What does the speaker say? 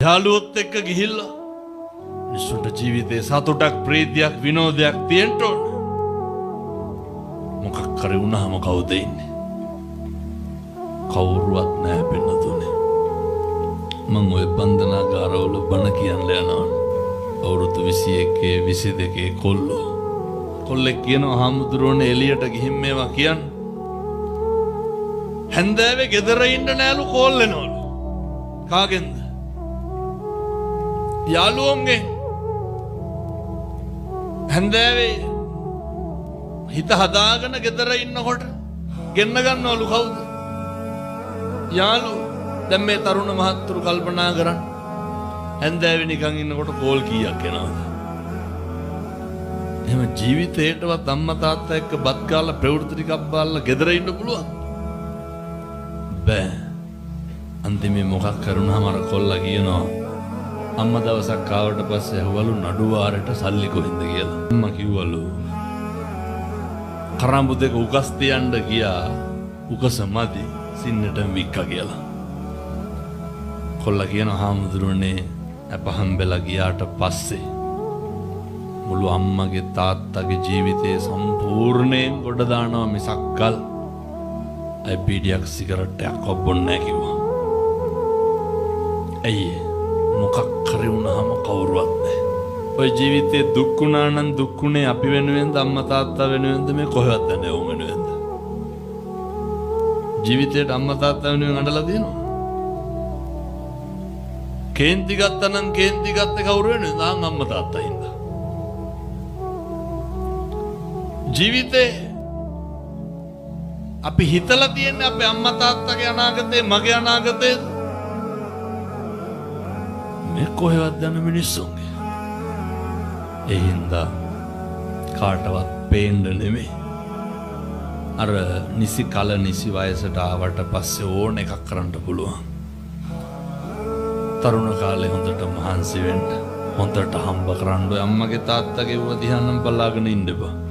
යාළුවොත් එක්ක ගිහිල්ලා මිනිස්සුන්ට ජීවිතේ සතුටක් ප්‍රීතියක් විනෝදයක් තියෙන්න ඕන. මොකක් කරේ වුණාම කවුද ඉන්නේ? කවුරුවත් නැහැ පින්නතුනේ. මම ඔය බන්ධනාගාරවල බණ කියන්න යනවා. අවුරුදු 21 22 කොල්ලෙක් කියනවා හාමුදුරුවනේ එළියට ගිහින් මේවා කියන්න. හැන්දෑවේ ගෙදර ඉන්න නෑලු කෝල් වෙනවලු. කාගෙන්ද? යාළුවෝන්ගෙන්. හැන්දෑවේ හිත හදාගෙන ගෙදර ඉන්නකොට ගෙන්න ගන්නවලු කවුද? යාළුවෝ. දැන් මේ තරුණ මහත්තුරු කල්පනා කරන්න. හැන්දෑවේ නිකන් ඉන්නකොට කෝල් කීයක් එනවද? එහෙම ජීවිතේටවත් අම්මා තාත්තා එක්ක බත් කාලා ප්‍රවෘත්ති ටිකක් බලලා ගෙදර ඉන්න පුළුවන්? බෑ. අන්තිමේ මොකක් කරුණාම අර කොල්ලා කියනවා අම්මා දවසක් ආවට පස්සේ ඇහුවලු නඩු වාරයට සල්ලි කොහෙන්ද කියලා. අම්මා කිව්වලු කරාඹු දෙක උකස් තියන්න ගියා උකස මදි සින්නට වික්කා කියලා. කොල්ලා කියනවා හාමුදුරනේ අප හම්බෙලා ගියාට පස්සේ මුළු අම්මගේ තාත්තගේ ජීවිතේ සම්පූර්ණයෙන් ගොඩ දානවා මිසක්කල් අය බීඩියක් සිගරට්ටයක් ඔබ්බොන්නේ නැහැ කිව්වා. ඇයි මොකක් කරේ වුණාම කවුරුවත් නැහැ. ඔය ජීවිතේ දුක් වුණා නම් දුක්ුනේ අපි වෙනුවෙන්ද අම්මා තාත්තා වෙනුවෙන්ද මේ කොහෙවත් නැහැ උන් වෙනුවෙන්ද? ජීවිතේට අම්මා තාත්තා වෙනුවෙන් අඬලා දිනනවා. කේන්ති ගත්තා නම් කේන්ති ගත්තේ කවුරු වෙනුවෙන්ද? අම්මා තාත්තා හින්දා. ජීවිතේ අපි හිතලා තියන්නේ අපේ අම්මා තාත්තගේ අනාගතේ මගේ අනාගතේ මේ කොහෙවත් දන්න මිනිස්සුන්ගේ. ඒ හින්දා කාටවත් පේන්න නෙමෙයි. අර නිසි කල නිසි වයසට ආවට පස්සේ ඕන එකක් කරන්න පුළුවන්. තරුණ කාලේ හොඳට මහන්සි වෙන්න හොඳට හම්බ කරන්න ඔය අම්මගේ තාත්තගේ ව දිහා නම් බලාගෙන ඉන්න බෑ.